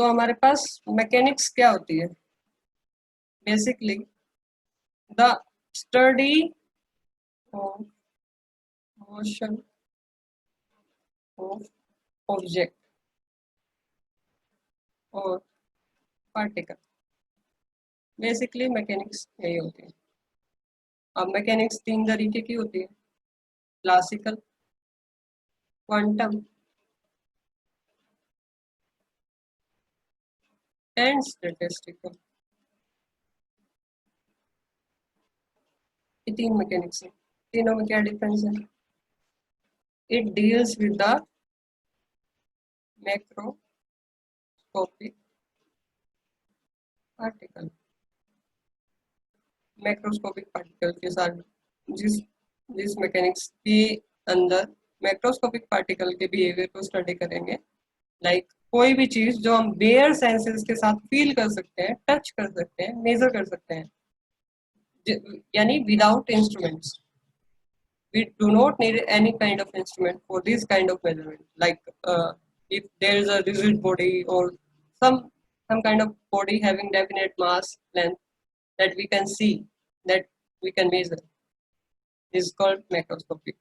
तो हमारे पास मैकेनिक्स क्या होती है? Basically the study of motion of object और पार्टिकल। बेसिकली मैकेनिक्स यही होती है। अब मैकेनिक्स 3 तरीके की होती है, क्लासिकल, क्वांटम एंड स्टैटिस्टिकल। ये 3 मैकेनिक्स है। तीनों में क्या डिफरेंस है? It deals with the macroscopic particle. Macroscopic particle के साथ जिस जिस मैकेनिक्स के अंदर मैक्रोस्कोपिक पार्टिकल के बिहेवियर को स्टडी करेंगे, लाइक कोई भी चीज जो हम बेयर सेंसेस के साथ फील कर सकते हैं, टच कर सकते हैं, मेजर कर सकते हैं, यानी without instruments. We do not need any kind of instrument for this kind of measurement, like if there is a rigid body or some kind of body having definite mass length that we can see, that we can measure, is called macroscopic.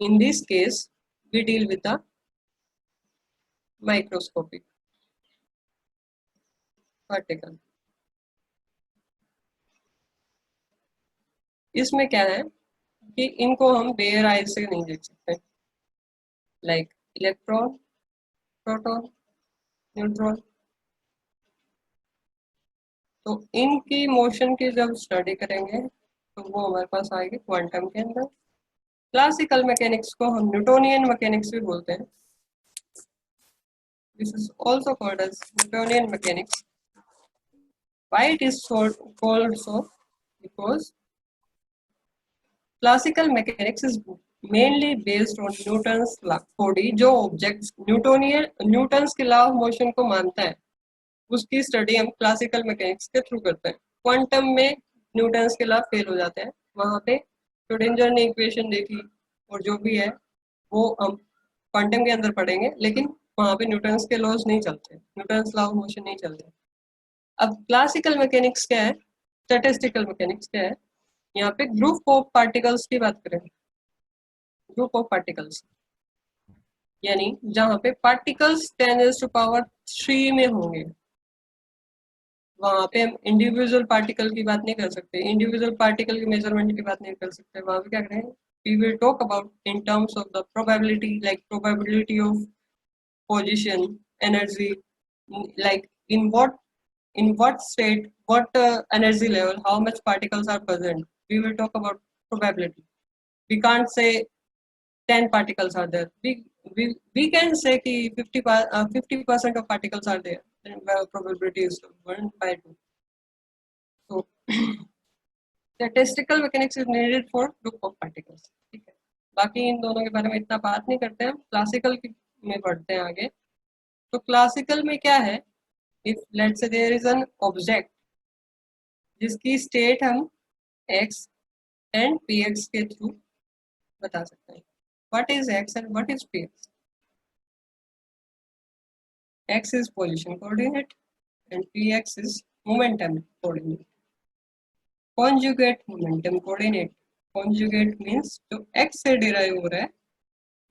In this case we deal with the microscopic particle. इसमें क्या है कि इनको हम bear आई से नहीं देख सकते, लाइक इलेक्ट्रॉन, प्रोटॉन, न्यूट्रॉन। तो इनकी मोशन की जब स्टडी करेंगे तो वो हमारे पास आएगी क्वांटम के अंदर। क्लासिकल मैकेनिक्स को हम न्यूटोनियन मैकेनिक्स भी बोलते हैं। This is also called as Newtonian mechanics. Why it is called so? Because classical mechanics is mainly based on Newton's law body. जो ऑब्जेक्ट्स न्यूटन्स के लॉ ऑफ मोशन को मानता है, उसकी स्टडी हम क्लासिकल मैकेनिक्स के थ्रू करते हैं। क्वांटम में न्यूटन्स के लॉ फेल हो जाते हैं, वहां पे श्रोडिंगर ने इक्वेशन देखी और जो भी है वो हम क्वांटम के अंदर पढ़ेंगे, लेकिन वहां पे न्यूटन्स के लॉज नहीं चलते, न्यूटन्स लॉ ऑफ मोशन नहीं चलते। अब क्लासिकल मैकेनिक्स क्या है, स्टैटिस्टिकल मैकेनिक्स क्या है? यहाँ पे ग्रुप ऑफ पार्टिकल्स की बात करें, ग्रुप ऑफ पार्टिकल्स, यानी जहाँ पे पार्टिकल्स 10⁻³ में होंगे, वहां पे हम इंडिविजुअल पार्टिकल की बात नहीं कर सकते, इंडिविजुअल पार्टिकल की मेजरमेंट की बात नहीं कर सकते। वहां पे क्या करेंगे? We will talk about in terms of the probability, like probability of position, energy, like in what state, what energy level, how much particles are present. We will talk about probability. We can't say 10 particles are there. We can say कि 50% of particles are there. Then probability is 1/2. So statistical mechanics is needed for group of particles. ठीक है, बाकी इन दोनों के बारे में इतना बात नहीं करते हैं, क्लासिकल में पढ़ते हैं आगे। तो क्लासिकल में क्या है? If let's say there is an object जिसकी स्टेट हम x एंड px के थ्रू बता सकते हैं। What is x and what is px? x is position coordinate and px is momentum coordinate. Conjugate momentum coordinate, conjugate means जो x से derive हो रहा है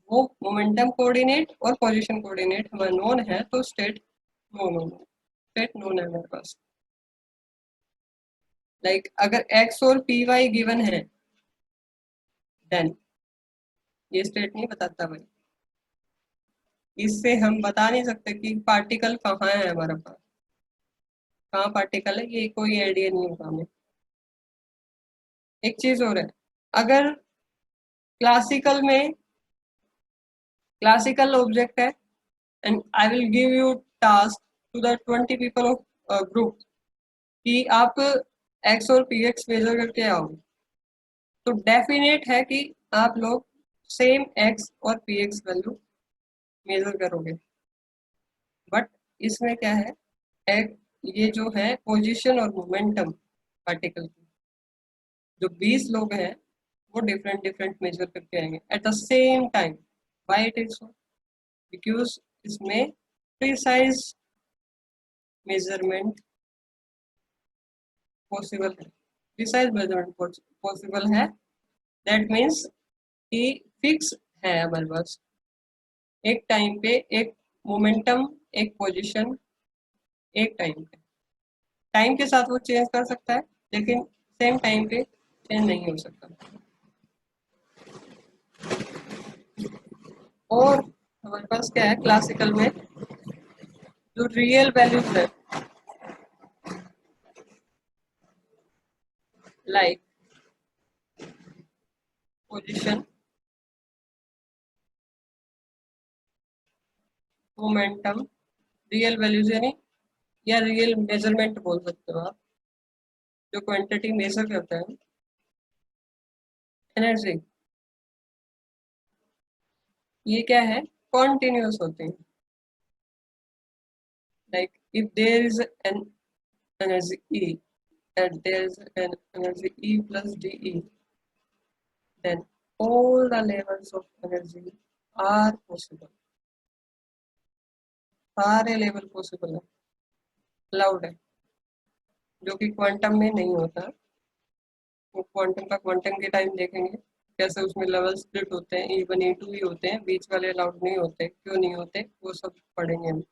वो मोमेंटम कोऑर्डिनेट और पोजीशन कोऑर्डिनेट हमें नोन है, तो स्टेट नोन है हमारे पास। लाइक अगर x और py गिवन है, देन ये स्टेट नहीं बताता भाई। इससे हम बता नहीं सकते कि पार्टिकल कहाँ है हमारे पास, कहाँ पार्टिकल है, ये कोई आइडिया नहीं होगा हमें। एक चीज और है, अगर क्लासिकल ऑब्जेक्ट है and I will give you task to the 20 people of group कि आप x और px मेजर करके आओ, तो डेफिनेट है कि आप लोग सेम x और px वैल्यू मेजर करोगे। बट इसमें क्या है, ये जो है पोजीशन और मोमेंटम पार्टिकल की, जो 20 लोग हैं वो डिफरेंट मेजर करके आएंगे at the same time. Why it is so? Because इसमें प्रिसाइज मेजरमेंट पॉसिबल है, प्रिसाइज मेजरमेंट पॉसिबल है, दैट मीन्स कि फिक्स है हमारे पास एक टाइम पे एक मोमेंटम, एक पोजीशन, एक टाइम पे। टाइम के साथ वो चेंज कर सकता है लेकिन सेम टाइम पे चेंज नहीं हो सकता। और हमारे पास क्या है क्लासिकल में, जो रियल वैल्यूज है like position, momentum, real values यानी या रियल मेजरमेंट बोल सकते हो आप, जो क्वांटिटी मेजर करता है एनर्जी, ये क्या है कॉन्टिन्यूस होते हैं। Like if there is an energy E and there is an energy E plus dE, then all the levels of energy are possible, सारे लेवल पॉसिबल है, अलाउड है, जो कि क्वांटम में नहीं होता। वो क्वांटम का क्वांटम के टाइम देखेंगे कैसे उसमें लेवल स्प्लिट होते हैं, E1 E2 ही होते हैं, बीच वाले अलाउड नहीं होते, क्यों नहीं होते वो सब पढ़ेंगे हम।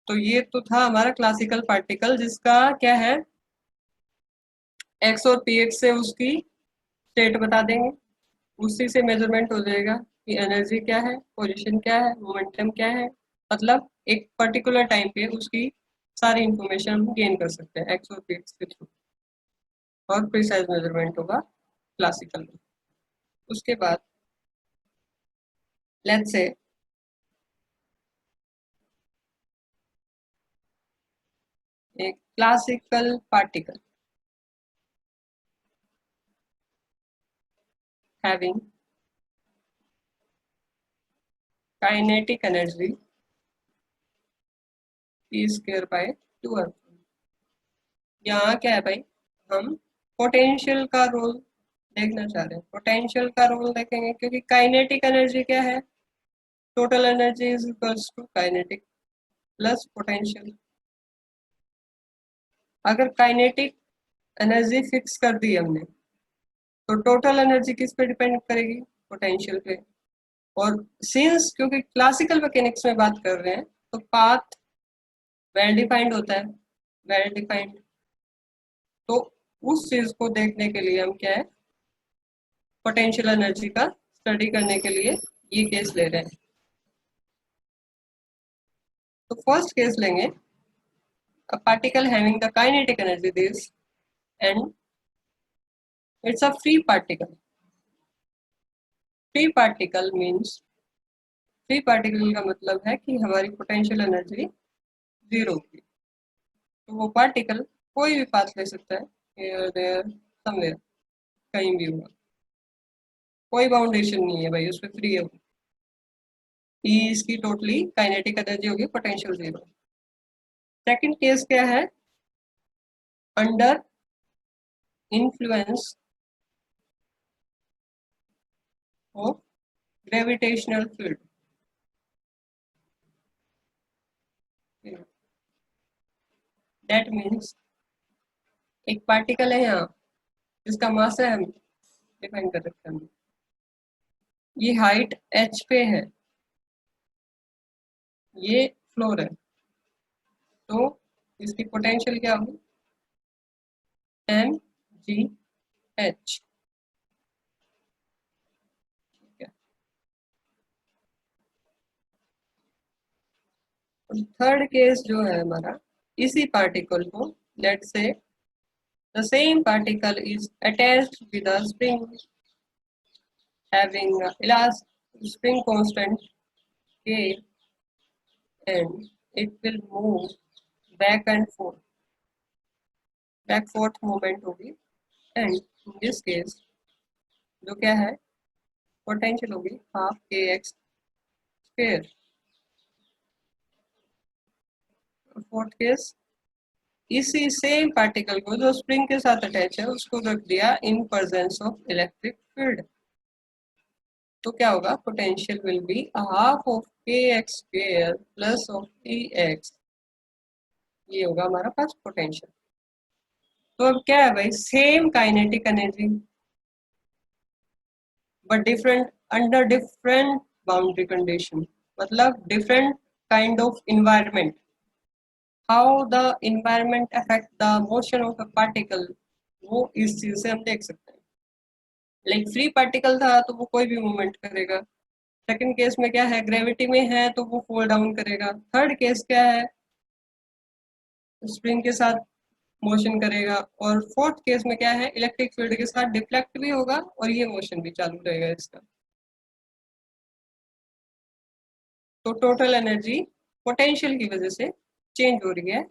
तो ये तो था हमारा क्लासिकल पार्टिकल, जिसका क्या है एक्स और पी एक्स से उसकी स्टेट बता देंगे, उसी से मेजरमेंट हो जाएगा कि एनर्जी क्या है, पोजीशन क्या है, मोमेंटम क्या है, मतलब एक पर्टिकुलर टाइम पे उसकी सारी इंफॉर्मेशन हम गेन कर सकते हैं एक्स और पी एक्स के थ्रू, और प्रिसाइज मेजरमेंट होगा क्लासिकल में। उसके बाद लेट्स से एक classical particle having kinetic energy p square by 2r। यहाँ क्या है भाई, हम पोटेंशियल का रोल देखना चाह रहे हैं, पोटेंशियल का रोल देखेंगे क्योंकि काइनेटिक एनर्जी क्या है, total energy is equals to kinetic plus potential. अगर काइनेटिक एनर्जी फिक्स कर दी हमने तो टोटल एनर्जी किस पे डिपेंड करेगी, पोटेंशियल पे। और सिंस क्योंकि क्लासिकल मैकेनिक्स में बात कर रहे हैं तो पाथ वेल डिफाइंड होता है, वेल डिफाइंड, तो उस चीज को देखने के लिए हम क्या है पोटेंशियल एनर्जी का स्टडी करने के लिए ये केस ले रहे हैं। तो फर्स्ट केस लेंगे a particle having the kinetic energy this and it's a free particle। Free particle means, free particle का मतलब है कि हमारी पोटेंशियल एनर्जी जीरो होगी, तो वो पार्टिकल कोई भी पाथ ले सकता है, here there somewhere, कहीं भी होगा, कोई बाउंडेशन नहीं है भाई, उस पर फ्री है। E इसकी टोटली काइनेटिक एनर्जी होगी, पोटेंशियल जीरो। सेकंड केस क्या है, under influence of gravitational field. That means एक पार्टिकल है यहाँ जिसका मास है, हम डिफाइन कर रखते हैं, ये हाइट h पे है, ये फ्लोर है, तो इसकी पोटेंशियल क्या होगी mgh। और थर्ड केस जो है हमारा, इसी पार्टिकल को let's say the same particle is attached with a spring having elastic spring constant k and it will move back and forth, back fourth movement होगी, एंड इन दिस केस जो क्या है potential होगी half के x square. Fourth case, इसी same particle को जो spring के साथ अटैच है उसको रख दिया in presence of electric field, तो क्या होगा, potential will be half of k x square plus of e x, ये होगा हमारा पास पोटेंशियल। तो अब क्या है भाई, same kinetic energy but different under different boundary condition, मतलब different kind of environment. How the environment affect the motion of a particle, वो इस चीज से हम देख सकते हैं। लाइक फ्री पार्टिकल था तो वो कोई भी मूवमेंट करेगा। सेकंड केस में क्या है, ग्रेविटी में है तो वो फॉल डाउन करेगा। थर्ड केस क्या है, स्प्रिंग के साथ मोशन करेगा। और फोर्थ केस में क्या है, इलेक्ट्रिक फील्ड के साथ डिफ्लेक्ट भी होगा और ये मोशन भी चालू रहेगा इसका। तो टोटल एनर्जी पोटेंशियल की वजह से चेंज हो रही है